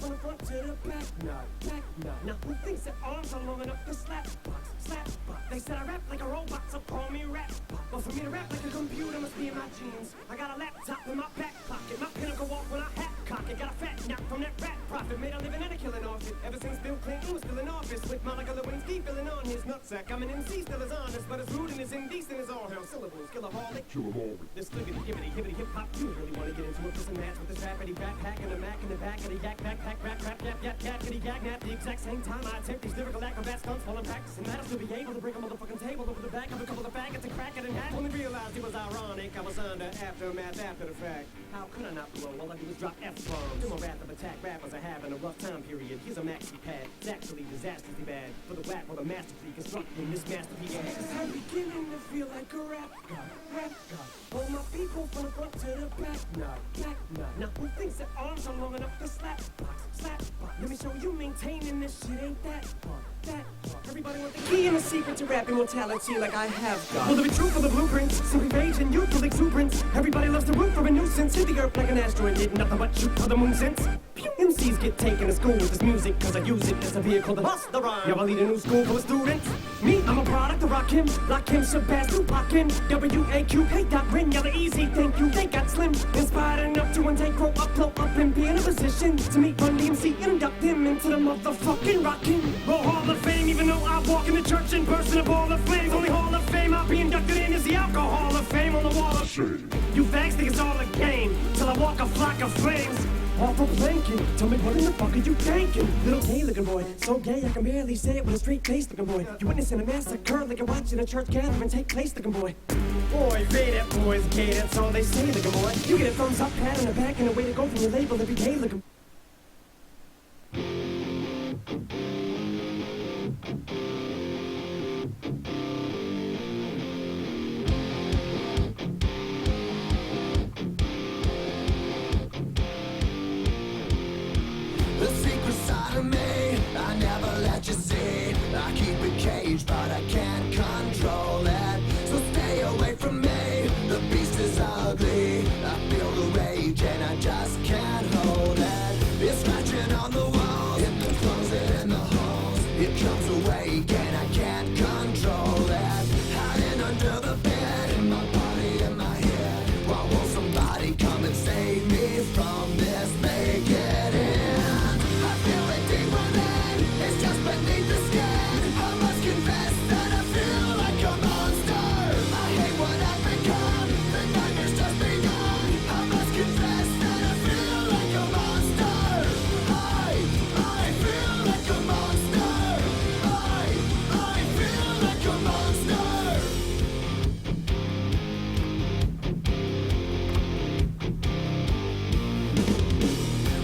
from the front to the back, back, now who thinks that arms are long enough to slap box? They said I rap like a robot, so call me rap. Well, for me to rap like a computer must be in my genes. I got a laptop in my back pocket, my pen will go off when I hat cock it. Got a fat knock from that rap profit, made a living and a killing off it. Ever since Bill Clinton was still in office, with Monica Lewinsky filling on his nutsack. I'm an MC, still as honest, but as rude and as indecent as all hell. Syllables, killaholic, this liggity, hibbity, hibbity, hip hop. You really wanna get into it, listen, match with this rapidy backpack and a Mac in the back of the yak, backpack, rap, yap, yakety, yak, nap. The exact same time I attempt these lyrical acrobat stunts while I'm practicing that, I'll still be able to bring a motherfucking table over the back of a couple of faggots and crack it in half. Only realized it was ironic, I was under aftermath after the fact. How could I not blow? All I do is drop F-bombs. To my wrath of attack, rappers are having a rough time period. Here's a maxi pad, it's actually disastrously bad. For the whack or the masterfully constructing this masterpiece. I'm beginning to feel like a rap god. All my people from the front to the back, back. Now who thinks that arms are long enough to slap box? Let me show you maintaining this shit ain't that hard. Everybody want the key and the secret to rap immortality like I have got. Will it be true for the blueprints? Simply rage and youthful exuberance. Everybody loves to root for a nuisance. Hit the earth like an asteroid, did nothing but shoot for the moon since. MCs get taken to school with this music, cause I use it as a vehicle to bust the rhyme. Yeah, I lead a new school full of students. Me, I'm a product of Rakim, Sebastian, Blockin, WAQ, hey, Doc, Rin, y'all are easy, thank you, they got slim. Inspired enough to one day grow up, blow up, and be in a position to meet Run DMC and induct him into the motherfucking Rockin' Roll Hall of Fame. Even though I walk in the church and burst in a ball of flames, only Hall of Fame I'll be inducted in is the Alcohol of Fame on the wall of shame. You fags think it's all a game, till I walk a flock of flames. Off a blanket, tell me what in the fuck are you thinking? Little gay looking boy, so gay I can barely say it with a straight face looking boy. You witnessing a massacre like you're watching a church gathering take place looking boy. Boy, Ray, that boy's gay, that's all they say looking boy. You get a thumbs up, pat on the back, and a way to go from your label every day looking. The secret side of me, I never let you see. I keep it caged, but I can't control it. So stay away from me, the beast is ugly. I feel the rage and I just can't hold it. It's scratching on the walls, in the closet, in the halls. It comes awake and I can't control it. Hiding under the bed, in my body, in my head. Why won't somebody come and save me from this? Make it in. It's just beneath the skin. I must confess that I feel like a monster. I hate what I've become. The nightmare's just begun. I must confess that I feel like a monster. I feel like a monster. I feel like a monster.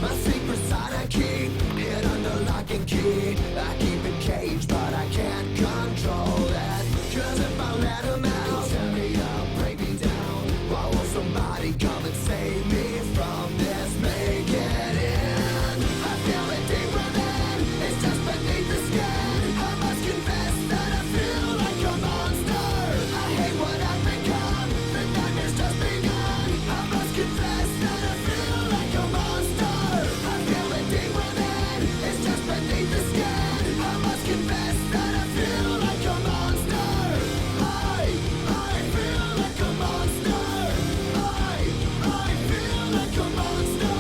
My secret side I keep hid under lock and key. I keep it caged, but I can't control that. Cause if I let him out, tear me up, break me down. Why won't somebody come and save me from this? Make it in. I feel it deep within. It's just beneath the skin. I must confess that I feel like a monster. I hate what I've become. The nightmare's just begun. I must confess that I feel like a monster. I feel it deep within. It's just beneath the skin. I must confess that I feel like a monster. I feel like a monster. I feel like a monster.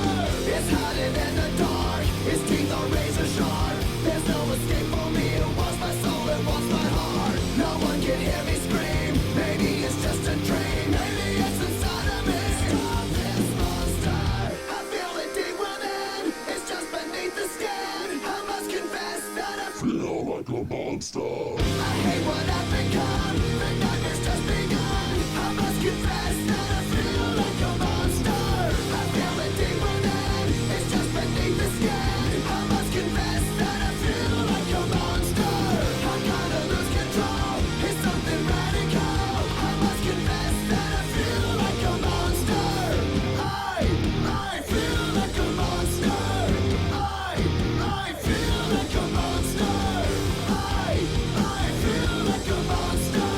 It's hiding in the dark. Its teeth are razor sharp. There's no escape for me. It wants my soul. It wants my heart. No one can hear me scream. Maybe it's just a dream. Maybe it's inside of me. Stop this monster. I feel it deep within. It's just beneath the skin. I must confess that I feel like a monster. I hate what I've become. The nightmare's just begun. I must confess that I feel like a monster. I feel it deep within. It's just beneath the skin. I must confess that I feel like a monster. I gotta lose control. It's something radical. I must confess that I feel like a monster. I feel like a monster. I feel like a monster. I feel like a monster.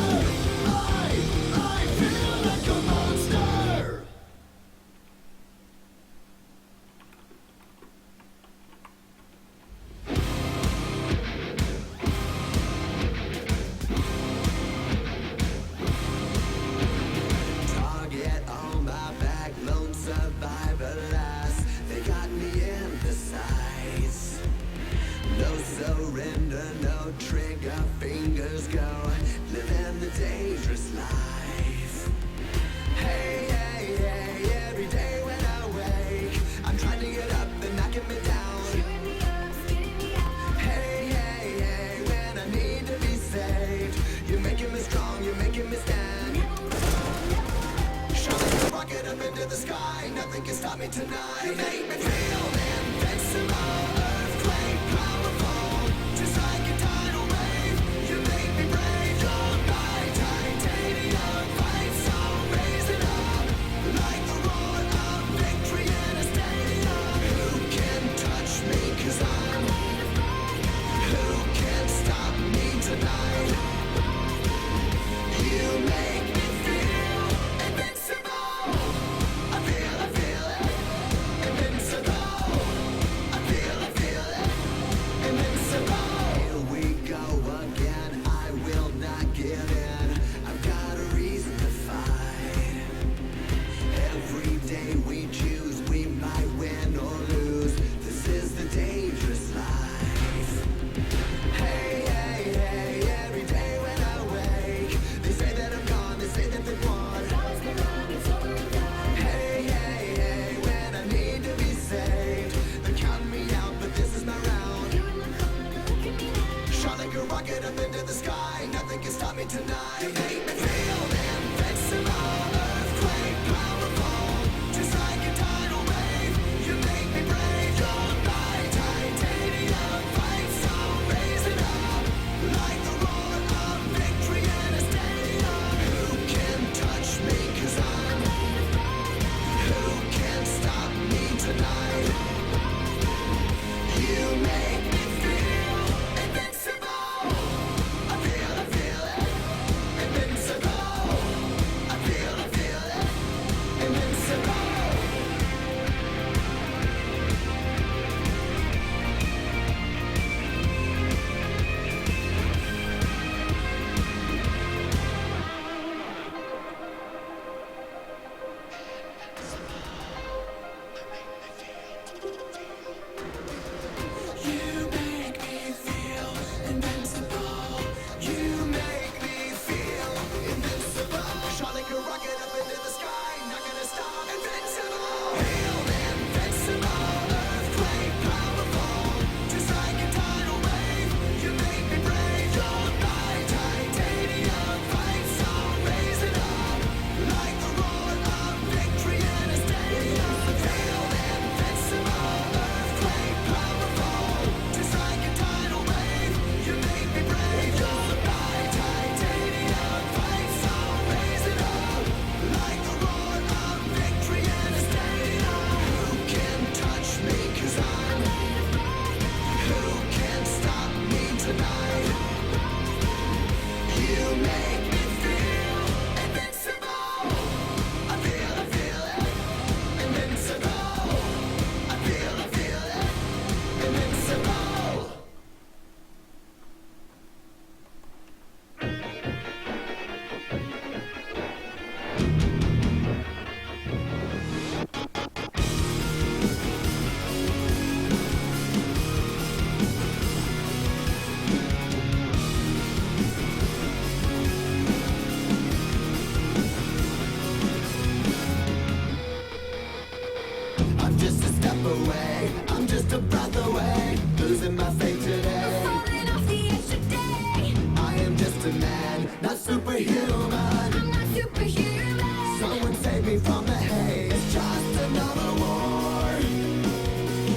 step away. I'm just a breath away, losing my faith today. Falling off the edge today. I am just a man, not superhuman. I'm not superhuman. Someone save me from the haze. It's just another war,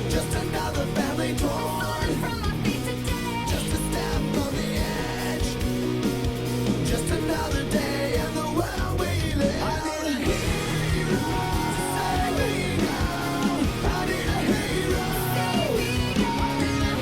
just another family torn. Falling from my feet today. Just a step on the edge, just another day in the world we live. I need a hero, save me now. I need a hero, Save me now.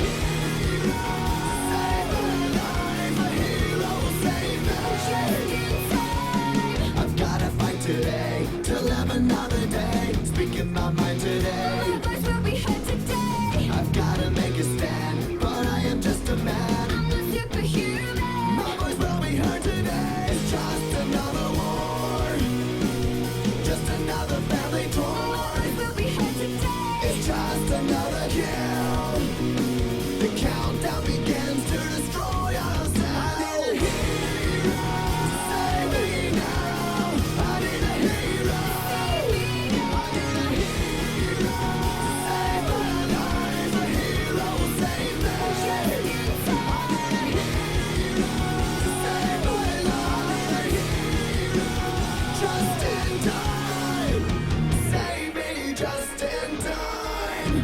save my life. A hero will save me. Just in time. I've gotta fight today to live another day. Speaking my mind today. My voice will be heard today. I've gotta make a stand, but I am just a man. I'm not superhuman. My voice will be heard today. It's just another war, just another family My torn. voice will be heard today. It's just another kill. The countdown begins to destroy ourselves. I need a hero, save me now. I need a hero, Save me now. I need a hero, save my life. A hero will save me. Just in time. Save my life. Just in time. Save me just in time.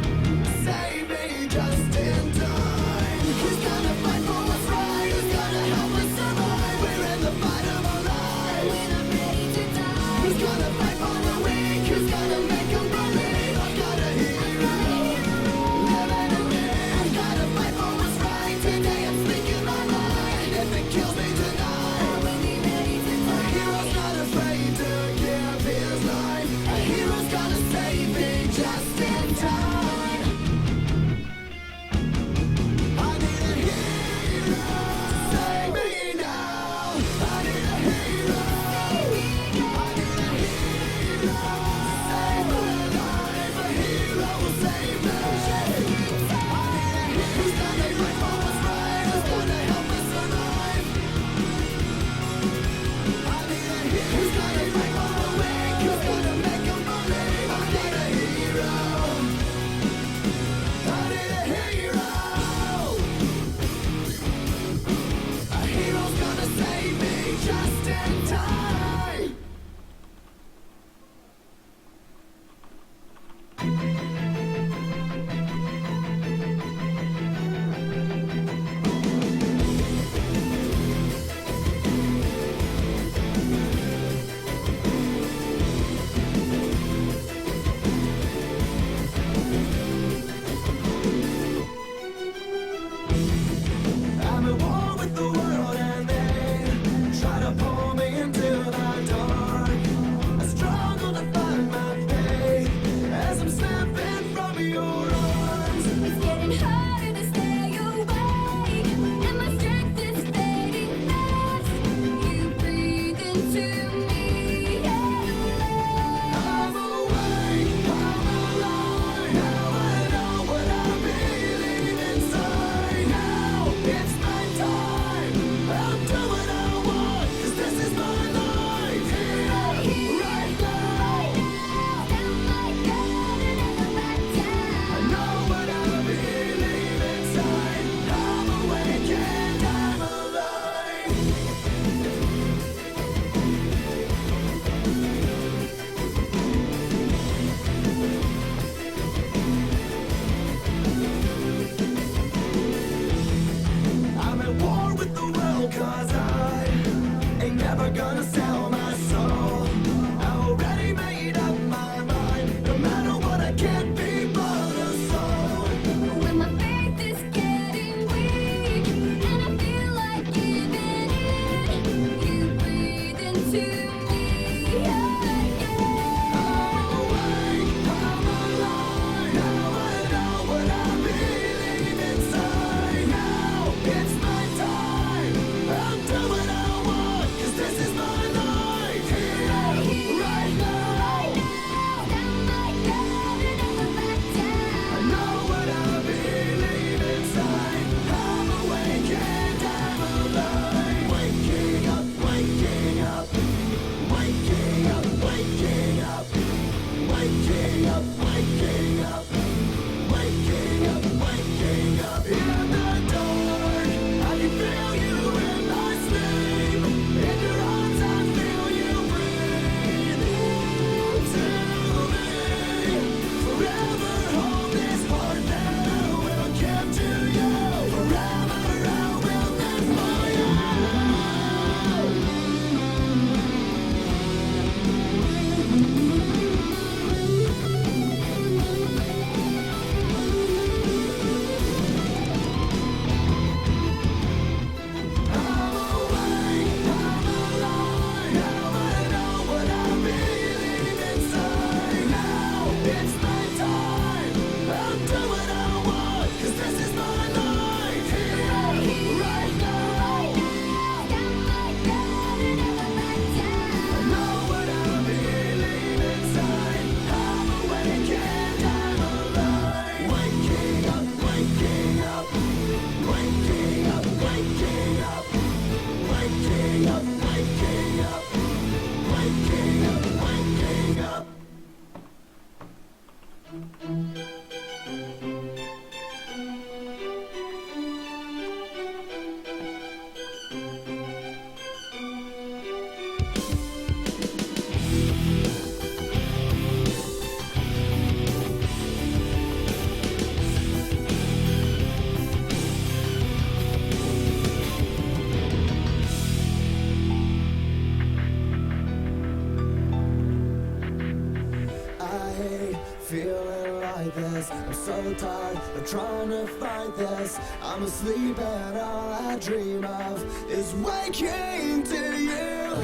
this. I'm so tired of trying to fight this. I'm asleep and all I dream of is waking to you.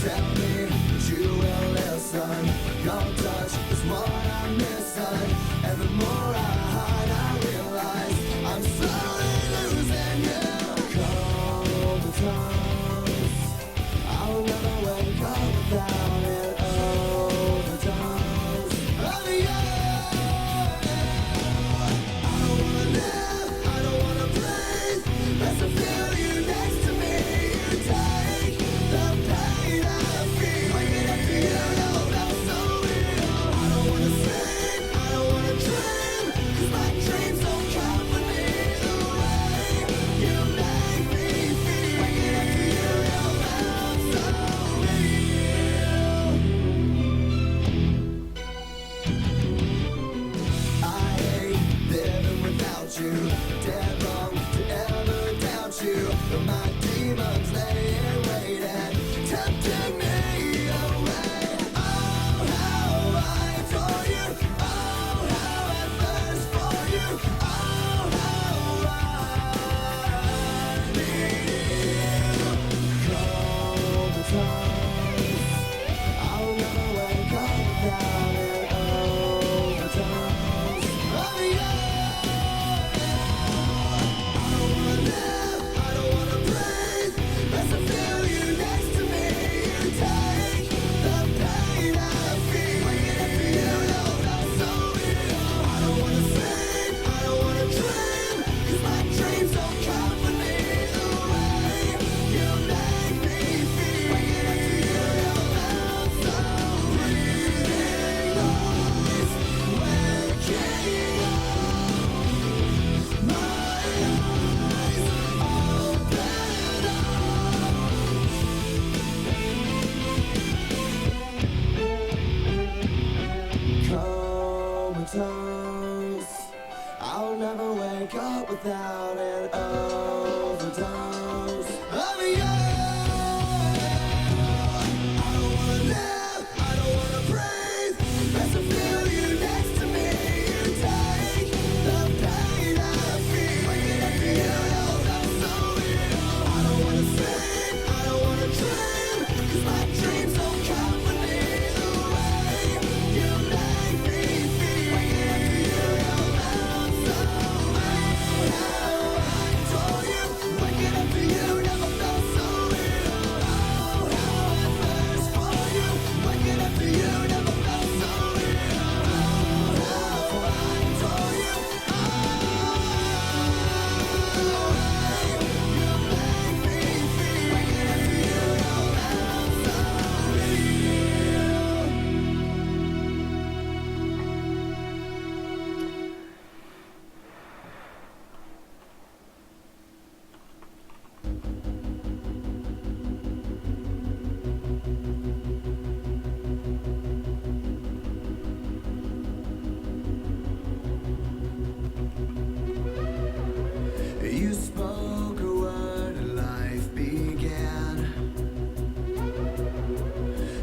Tell me that you will listen. Your touch is what I'm missing. And the more I hide, I realize I'm slowly losing you. Comatose, I'll never wake up without it. Overdose of you. I don't wanna live, I don't wanna breathe. Best to feel you next to me. You take the pain I feel. Waking up to you, no, that's so real. I don't wanna sleep, I don't wanna dream. 'Cause my dreams don't company the way you make me feel. Waking up to you, no, that's so real. I hate living without you. Dead wrong to ever doubt you. But my demons lay in wait and tempting me away. Oh, how I adore you. Oh, how I thirst for you. Oh, how I need you. Comatose, I'll never wake up without it. Overdose of you. I don't wanna live, I don't wanna breathe. Best to feel you next to me. You take the pain I feel. Waking up to you, no, that's so real. I don't wanna sleep, I don't wanna dream. 'Cause my dreams don't company the way you make me feel. Waking up to you, no, that's so real. Always waking up. My eyes open up. Comatose, I'll never wake up without an overdose of you. I don't wanna live, I don't wanna breathe. Best to feel you next to me. You take the pain I feel. Waking up to you, no, that's so real. I don't wanna sleep, I don't wanna dream. 'Cause my dreams don't company the way you make me feel. Waking up to you, no, that's so real. How I adore you. Waking up to you never felt so real. Oh, how I thirst for you. Waking up to you never felt so real. Oh, how I adore you. You make me feel. Waking up to you, no, that's so real. You spoke a word and life began.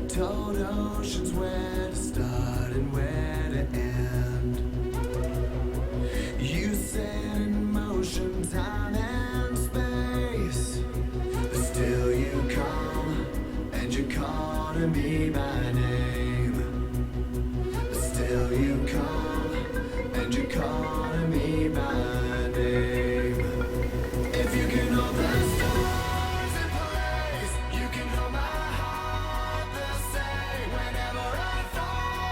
Told oceans where to start and where to end. You set in motion time and space. But still you come and you call to me by name. But still you come and you call to me by name. If you can hold the stars in place, you can hold my heart the same. Whenever I fall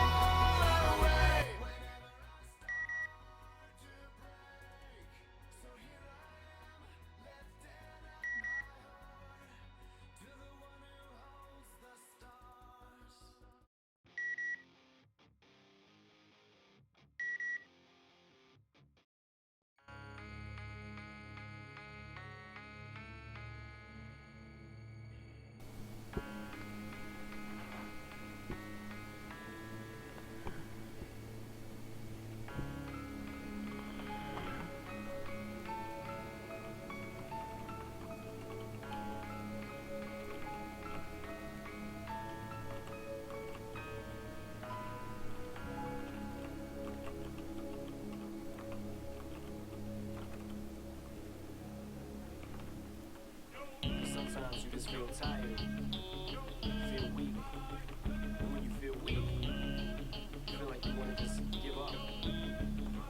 just feel tired, feel weak. And when you feel weak, you feel like you want to just give up.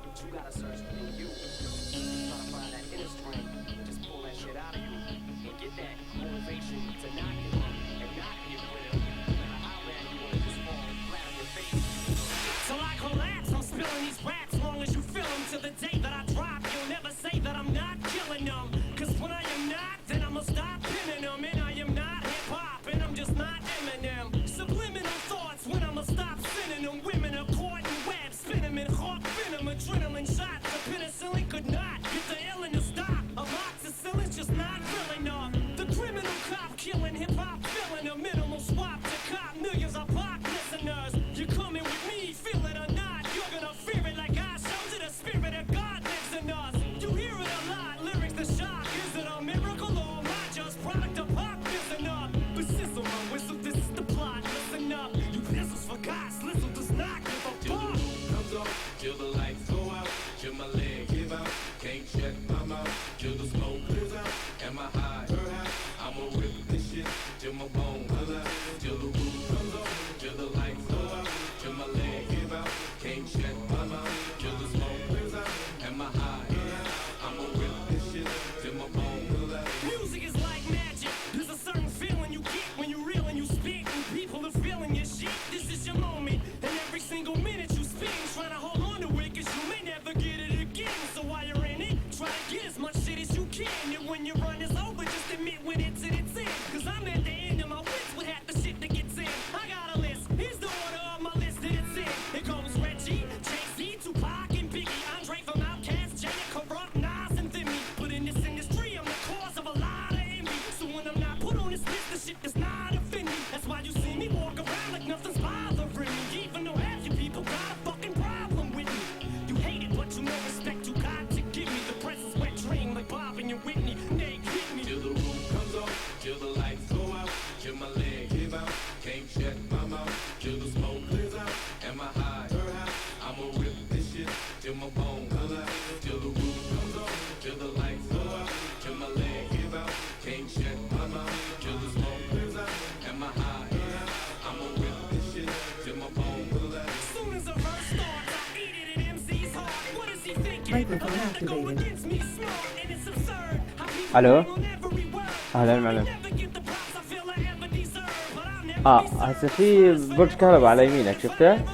But you gotta search within you. Try to find that inner strength and just pull that shit out of you and get that motivation to not give up and not get rid of it. No matter how bad you want to just fall flat on your face. Till I collapse, I'm spilling these raps long as you feel them. To the day that I drop, you'll never say that I'm not killing them. Cause when I am not, then I'ma stop pinning them. And I am not hip-hop, and I'm just not Eminem. Subliminal thoughts when I'ma stop sending them. Women are caught in webs, spin them in hawk venom. Adrenaline shots, the penicillin could not get the illin to stop. Amoxicillin's just not real enough. The criminal cop killing hip-hop, filling a minimal swap to cop millions of pop listeners. You coming with me, feel it or not, you're gonna fear it like I showed you. The spirit of God lives in us. You hear it a lot, lyrics the shock. Is it a miracle or am I just product of pop? Listen up, but sizzle my whistle, this is the plot. Listen up, you pistols for God, Slizzle does not give a Till the fuck. roof comes off, till the lights go out, till my leg give out, can't shut my mouth, till the smoke clears out, am I high? I'ma rip this shit till my bone holler, till the roof comes off, till the lights go out, till my leg give out, can't shut my mouth, till the smoke clears out, am I high? I'ma rip this shit till my bone holler. Music is like magic. There's a certain feeling you get when you reel and you spit, and people are feeling your shit. This is your moment, and every single minute you spend trying to hold on to it, cause you may never get it again. So while you're in it, try to get as much shit as you can. And when your run is over, just admit when it's in its end. Cause I'm at the end of my wits with half the shit that gets in. I got a list, here's the order of my list that it's in. It goes Reggie, Jay-Z, Tupac, and Biggie, Andre from Outkast, Jada, Corrupt, Nas, and Thimmy. But in this industry, I'm the cause of a lot of envy. So when I'm not put on this list, the shit does not offend me. That's why you see me walk around like nothing's bothering me. Even though half you people got a fucking problem with me. You hate it, but you know respect you got to give me. The press is wet dream like Bob and your Whitney. They hit me. Till the roof comes off, till the lights go out, till my leg give out, can't shut my mouth, till the smoke clears out, am I high? I'ma rip this shit till my bone holler, till the roof comes off, till the lights go out, till my leg give out, can't shut my mouth, till the smoke clears out, am I high? I'ma rip this shit till my bone holler. As soon as a verse starts, I eat it in MC's heart. What is he thinking? Microphone About to go activated. against me smart, and it's absurd. How people ألو. bang on every word. أهلا I وسهلا. never get the props I feel I ever deserve, but I'll never اه be served. هسه في برج كهرباء على يمينك شفته؟ That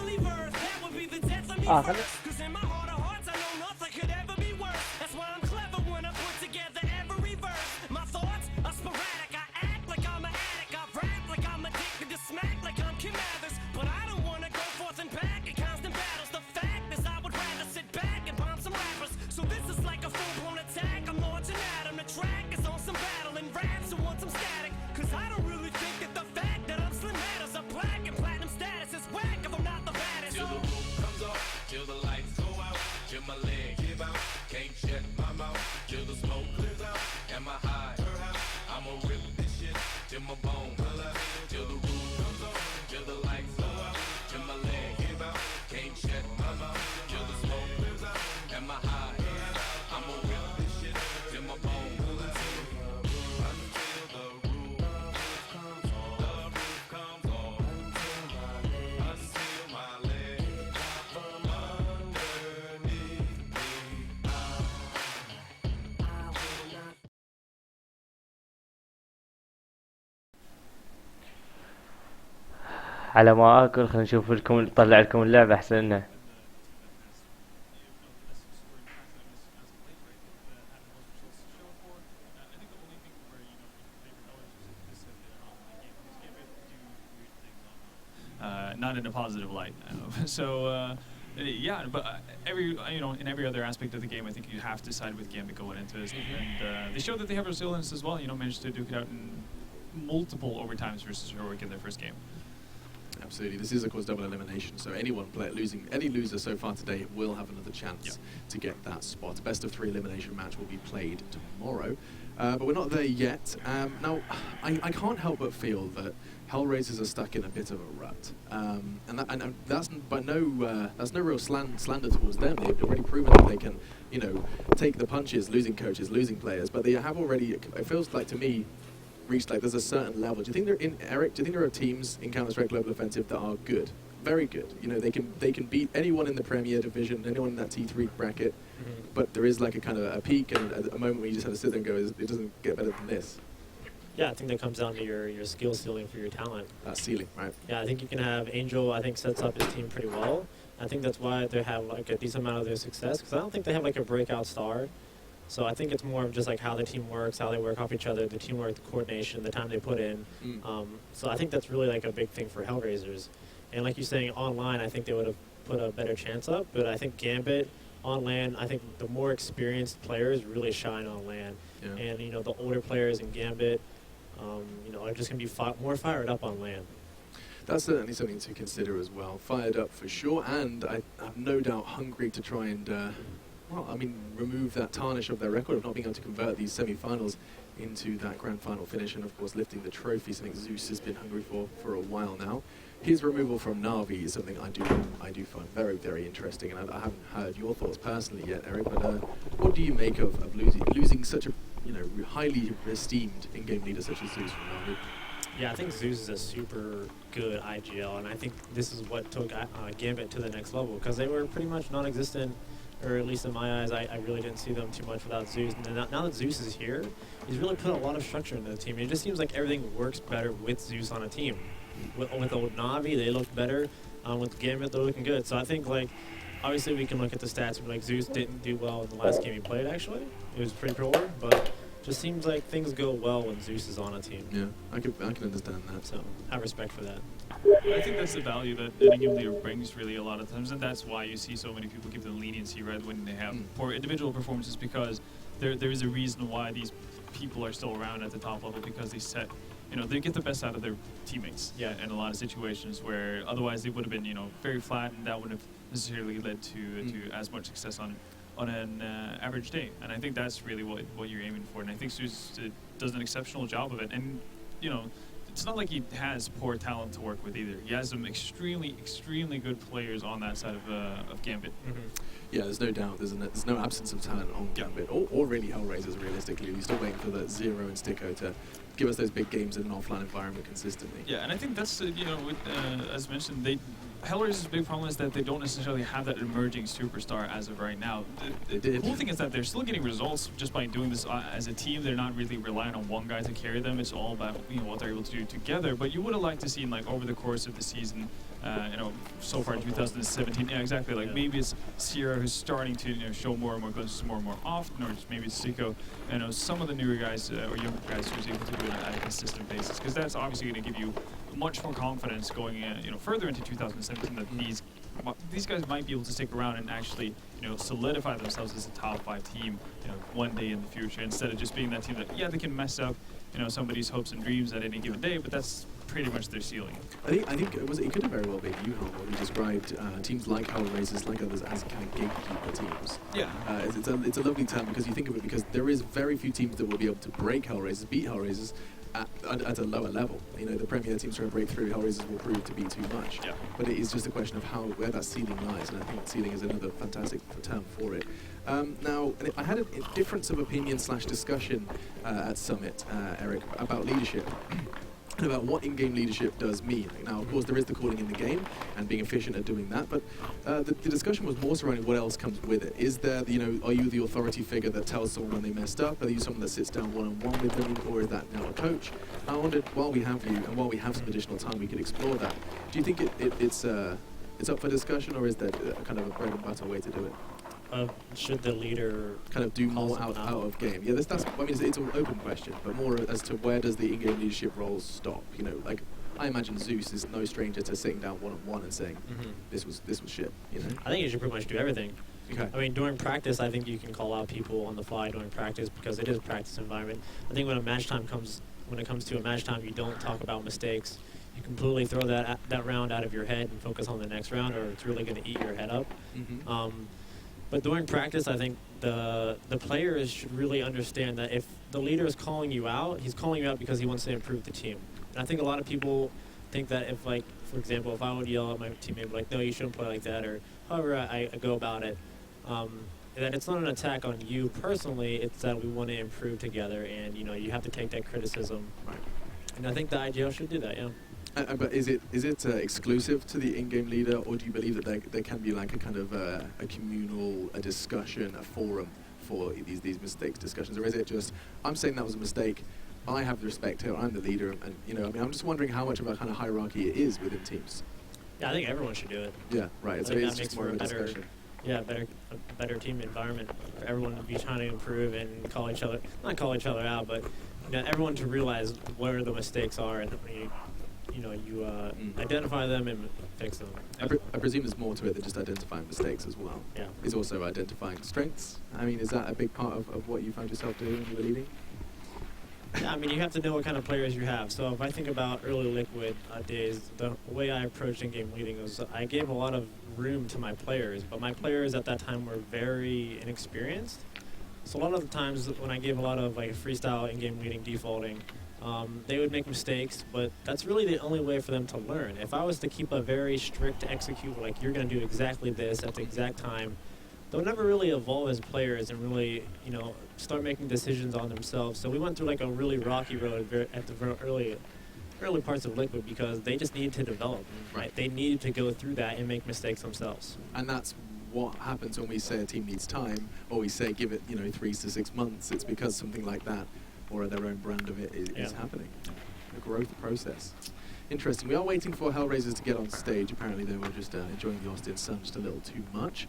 would be the death of me اه first. خلي 'Cause in my heart of hearts, I know nothing could ever be worse. That's why I'm clever when I put together every verse. My thoughts are sporadic. I act like I'm an addict. I rap like I'm addicted to smack like I'm Kim Mathers. But I don't wanna go forth and back in constant battles. The fact is I would rather sit back and bomb some rappers. So this is like a full-blown attack. I'm launching at 'em. The track is on some battle and raps who want some static. 'Cause I don't really think that the fact that I'm slim matters. A black and platinum status is whack if I'm not the baddest. Till the roof comes off, till the lights go out, till my leg give out, can't shut my mouth, till the smoke clears out, am I high? I'ma rip this shit till my bone holler, till the roof comes off, till the lights go out, till my leg give out, can't shut my mouth, till the smoke clears out, am I high? I'ma rip this shit till my bone holler, until the roof comes off, the roof comes off, until my leg from underneath me. على ما اكل خلينا نشوف لكم نطلع لكم اللعبة احسن لنا. Not in a positive light. Yeah, but in every other aspect of the game, I think you have to side with Gambit going into this, and they showed that they have resilience as well. Managed to duke it out in multiple overtimes versus Heroic in their first game. Absolutely. This is, of course, double elimination, so any loser so far today will have another chance to get that spot. Best of 3 elimination match will be played tomorrow, but we're not there yet. Now, I can't help but feel that Hellraisers are stuck in a bit of a rut, and that's no real slander towards them. They've already proven that they can, take the punches, losing coaches, losing players, but they have already. It feels like to me, reached like there's a certain level. Do you think Eric? Do you think there are teams in Counter-Strike Global Offensive that are good, very good? You know, they can beat anyone in the Premier Division, anyone in that T3 bracket. But there is like a kind of a peak and a moment where you just have to sit there and go, it doesn't get better than this. Yeah, I think that comes down to your skill ceiling for your talent. Ceiling, right? Yeah, I think you can have Angel. I think sets up his team pretty well. I think that's why they have like a decent amount of their success, because I don't think they have like a breakout star. So I think it's more of just like how the team works, how they work off each other, the teamwork, the coordination, the time they put in. So I think that's really like a big thing for Hellraisers. And like you're saying, online, I think they would have put a better chance up. But I think Gambit on LAN, I think the more experienced players really shine on LAN. Yeah. And, you know, the older players in Gambit, you know, are just going to be more fired up on LAN. That's certainly something to consider as well. Fired up for sure, and I have no doubt hungry to try and, remove that tarnish of their record of not being able to convert these semi-finals into that grand final finish, and of course lifting the trophy, something Zeus has been hungry for a while now. His removal from Na'Vi is something I do find very, very interesting, and I haven't heard your thoughts personally yet, Eric. But what do you make of losing such a highly esteemed in-game leader such as Zeus from Na'Vi? Yeah, I think Zeus is a super good IGL, and I think this is what took Gambit to the next level, because they were pretty much non-existent, or at least in my eyes, I really didn't see them too much without Zeus. And now that Zeus is here, he's really put a lot of structure into the team. It just seems like everything works better with Zeus on a team. With old Na'Vi, they look better. With Gambit, they're looking good. So I think, like, obviously we can look at the stats and be like, Zeus didn't do well in the last game he played, actually. It was pretty poor, but just seems like things go well when Zeus is on a team. Yeah, I can understand that. So I have respect for that. I think that's the value that an in-game leader brings really a lot of times, and that's why you see so many people give them leniency right when they have poor individual performances, because there is a reason why these people are still around at the top level, because they get the best out of their teammates. Yeah. In a lot of situations where otherwise they would have been very flat, and that wouldn't have necessarily led to as much success on an average day. And I think that's really what you're aiming for, and I think Zeus does an exceptional job of it. And it's not like he has poor talent to work with either. He has some extremely, extremely good players on that side of Gambit. Yeah, there's no doubt. There's no absence of talent on Gambit, or really Hellraisers, realistically. We're still waiting for the Zero and Sticko to give us those big games in an offline environment consistently. Yeah, and I think that's, as mentioned, Hellraiser's big problem is that they don't necessarily have that emerging superstar as of right now. The cool thing is that they're still getting results just by doing this as a team. They're not really relying on one guy to carry them. It's all about what they're able to do together. But you would have liked to see, like, over the course of the season, so far in 2017, yeah, exactly. Like, maybe it's Sierra who's starting to show more and more glimpses more and more often, or just maybe it's Siko. Some of the newer guys or younger guys who's able to do it at a consistent basis, because that's obviously going to give you much more confidence going further into 2017 that these guys might be able to stick around and actually solidify themselves as a top 5 team one day in the future, instead of just being that team that they can mess up somebody's hopes and dreams at any given day, but that's pretty much their ceiling. I think it could have very well been you, Homer, who described teams like Hellraisers, like others, as kind of gatekeeper teams. Yeah. It's a lovely term, because you think of it, because there is very few teams that will be able to break Hellraisers, beat Hellraisers at a lower level. The Premier teams trying to break through, Hellraisers will prove to be too much. Yeah. But it is just a question of where that ceiling lies, and I think ceiling is another fantastic term for it. Now, I had a difference of opinion / discussion at Summit, Eric, about leadership. And about what in-game leadership does mean. Now, of course, there is the calling in the game and being efficient at doing that, but the discussion was more surrounding what else comes with it. Is there, are you the authority figure that tells someone when they messed up? Are you someone that sits down one-on-one with them, or is that now a coach? I wondered, while we have you and while we have some additional time, we could explore that. Do you think it's up for discussion, or is there kind of a bread and butter way to do it? Should the leader kind of do more out of game? Yeah, it's an open question, but more as to where does the in-game leadership role stop? Like, I imagine Zeus is no stranger to sitting down one-on-one and saying, this was shit. I think you should pretty much do everything. Okay. I mean, during practice, I think you can call out people on the fly during practice, because it is a practice environment. I think when it comes to a match time, you don't talk about mistakes. You completely throw that round out of your head and focus on the next round, or it's really going to eat your head up. But during practice, I think the players should really understand that if the leader is calling you out, he's calling you out because he wants to improve the team. And I think a lot of people think that if, like, for example, if I would yell at my teammate, like, no, you shouldn't play like that, or however I go about it, that it's not an attack on you personally. It's that we want to improve together, and you have to take that criticism. Right. And I think the IGL should do that. Yeah. But is it exclusive to the in-game leader, or do you believe that there can be like a kind of a communal, a discussion, a forum for these mistakes discussions, or is it just I'm saying that was a mistake, I have the respect here, I'm the leader, and I mean I'm just wondering how much of a kind of hierarchy it is within teams. Yeah, I think everyone should do it. Yeah, right. I So think it's that just makes more for of a a better, discussion. a better team environment for everyone to be trying to improve and not call each other out, but everyone to realize where the mistakes are and you identify them and fix them. I presume there's more to it than just identifying mistakes as well. Yeah. It's also identifying strengths. I mean, is that a big part of what you found yourself doing when you were leading? Yeah, I mean, you have to know what kind of players you have. So if I think about early Liquid days, the way I approached in-game leading was I gave a lot of room to my players, but my players at that time were very inexperienced. So a lot of the times when I gave a lot of like freestyle in-game leading defaulting, they would make mistakes, but that's really the only way for them to learn. If I was to keep a very strict execute, like you're going to do exactly this at the exact time, they'll never really evolve as players and really, start making decisions on themselves. So we went through like a really rocky road at the very early parts of Liquid because they just needed to develop. Right? They needed to go through that and make mistakes themselves. And that's what happens when we say a team needs time, or we say give it 3 to 6 months. It's because something like that, or their own brand of it, is happening. A growth process. Interesting. We are waiting for Hellraisers to get on stage. Apparently they were just enjoying the Austin sun just a little too much.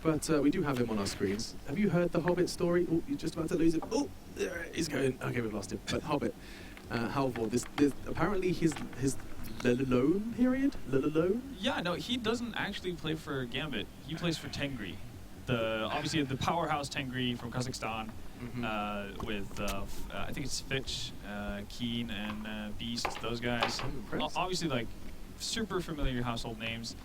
But we do have him on our screens. Have you heard the Hobbit story? Oh, you're just about to lose it. Oh, there he's going. Okay, we've lost him. But Hobbit, Halvor, this apparently his loan period? Loan? Yeah, no, he doesn't actually play for Gambit. He plays for Tengri. Obviously the powerhouse Tengri from Kazakhstan. With I think it's Fitch, Keen, and Beast. Those guys. Obviously, like super familiar household names.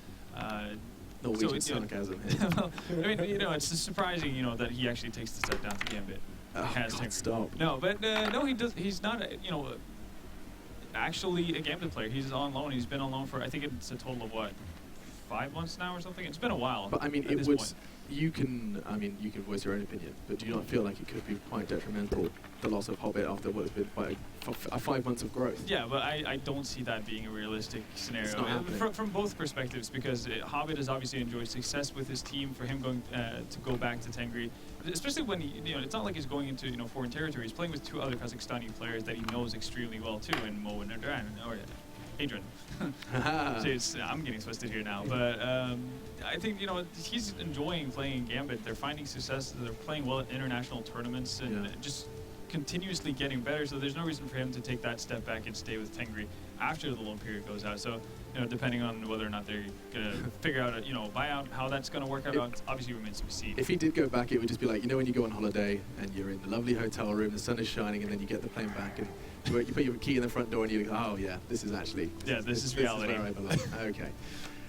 Norwegian sarcasm here. Well, I mean, it's just surprising, that he actually takes the step down to Gambit. God, stop. No, but no, he does. He's not, actually a Gambit player. He's on loan. He's been on loan for I think it's a total of what, 5 months now or something. It's been a while. But I mean, it would. You can voice your own opinion, but do you not feel like it could be quite detrimental, the loss of Hobbit after what has been quite a 5 months of growth? Yeah, but I don't see that being a realistic scenario. It's not happening. From both perspectives, because Hobbit has obviously enjoyed success with his team. For him going to go back to Tengri, especially when it's not like he's going into foreign territory. He's playing with 2 other Kazakhstani players that he knows extremely well too, in Mo and Adrian. So I'm getting twisted here now, but I think he's enjoying playing Gambit. They're finding success. They're playing well at international tournaments and just continuously getting better. So there's no reason for him to take that step back and stay with Tengri after the loan period goes out. So depending on whether or not they're gonna figure out a buyout, how that's gonna work out, obviously remains to be seen. If he did go back, it would just be like when you go on holiday and you're in the lovely hotel room, the sun is shining, and then you get the plane back and you put your key in the front door and you go, oh yeah, this is reality. This is where I belong. Okay.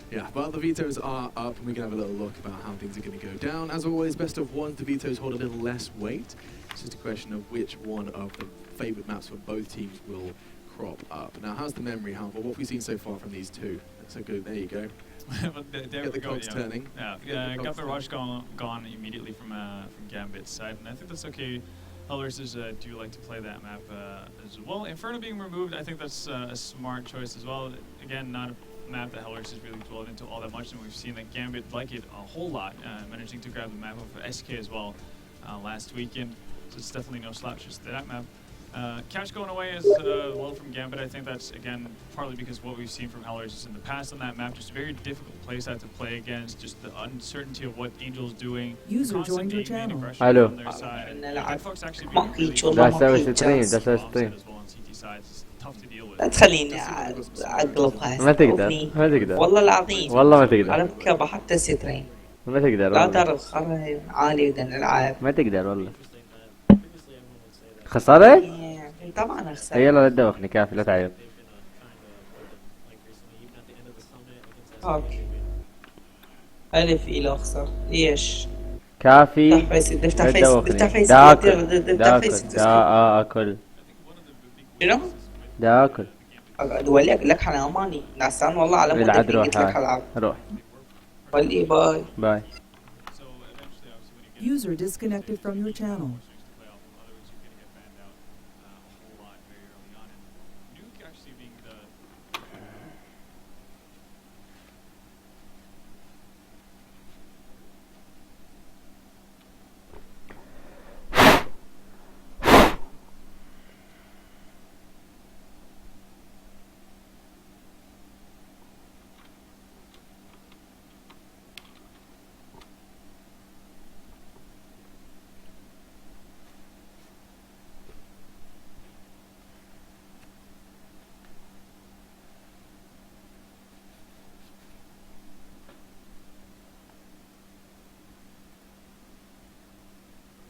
Yeah, well, the vetoes are up, and we can have a little look about how things are going to go down. As always, best of one, the vetoes hold a little less weight. It's just a question of which one of the favourite maps for both teams will crop up. Now, how's the memory, Halvor? What have we seen so far from these two? So good, there you go. There Get the cogs turning. Yeah, got the rush gone immediately from Gambit's side, and I think that's okay. Hellraisers do like to play that map as well. Inferno being removed, I think that's a smart choice as well. Again, not a map that Hellraisers really dwelled into all that much, and we've seen that Gambit like it a whole lot, managing to grab the map of SK as well last weekend. So it's definitely no slouch just that map. Cash going away as well from Gambit. I think that's, again, partly because what we've seen from Hellraisers in the past on that map, just a very difficult playstyle to play against, just the uncertainty of what Angel's doing. User joined your channel. Hello. On their side. And Fox actually ما being قيتش really والله ده ما سوي قيتش ستريم جاز. ده سوي offset ستريم as well on CT side. It's tough to deal with. لا تخليني اقلبها ما تقدر استوفني. ما تقدر والله العظيم والله ما تقدر على فكرة بحط سترين ما تقدر لا والله ترى الخرا عالي بدنا نلعب ما تقدر والله خسارة؟ طبعا اخسر يلا لا تدوخني كافي لا تعيط اوكي الف الى اخسر ليش كافي افتح فيس افتح لا فيس تدوخني افتح فيس دا افتح اكل فيس دا اكل شنو؟ دا اكل اقول لك انا اماني نعسان والله على العد مود روح قلت لك هاي العب روح ولي باي باي So eventually, obviously, when he User disconnected from your channel. Otherwise, you're going to get banned out a whole lot very early on. And Nuke actually being the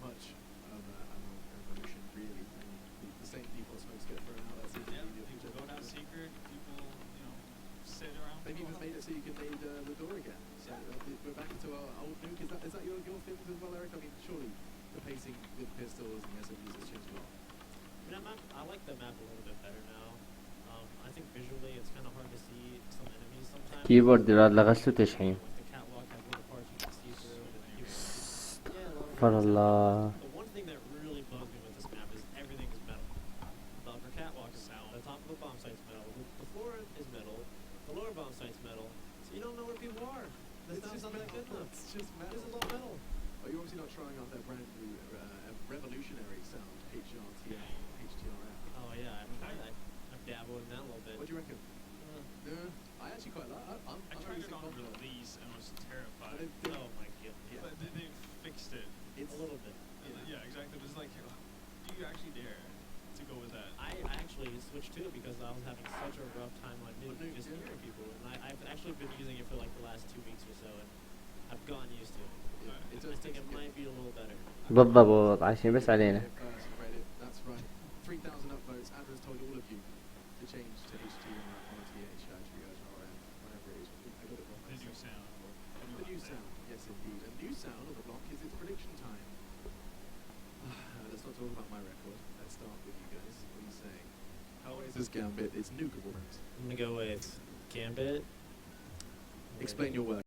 much of a revolution, really. I mean, the same people smokes get thrown out. That's yeah, easy. people go down secret, people, sit around. They've even made it so you can raid the door again. So we're back into our old Nuke. Is that your thing as well, Eric? I mean, surely the pacing with pistols and the SMGs has changed a lot. I like the map a little bit better now. I think visually it's kind of hard to see some enemies sometimes. كيبورد راد لغسلو تشحين. Like the catwalk has little parts you can see through. And people, استغفر الله. the one thing that really bugs me with this map is everything is metal. The upper catwalk is metal. The top of the bomb site's metal. The floor is metal. The lower bomb site's metal. So you don't know where people are. The sound's not that good enough. It's just metal. This is all metal. Oh, you're obviously not trying out their brand new revolutionary sound, HTRF. Oh yeah, I've dabbled in that a little bit. What do you reckon? I actually quite like. I'm I tried really it on confident. release and was terrified. Oh my goodness. Yeah. But they fixed it. It's A little bit. Yeah, exactly. It's like, do you actually dare to go with that? I actually switched to it because I was having such a rough time on Nuke, Nuke, just yeah. hearing people. And I've actually been using it for like the last 2 weeks or so, and I've gotten used to it. It I does think taste it good. might be a little better. بالضبط عايشين بس علينا. Reddit, that's right. 3,000 upvotes. Andrew's told all of you to change to HTRF or TH, whatever it is. I got it wrong. The new sound. The new sound, yes indeed. A new sound on the block is its prediction time. Let's not talk about my record. Let's start with you guys. What are you saying? How is this Gambit? It's Nuke Awards. I'm gonna go with Gambit. Explain your work.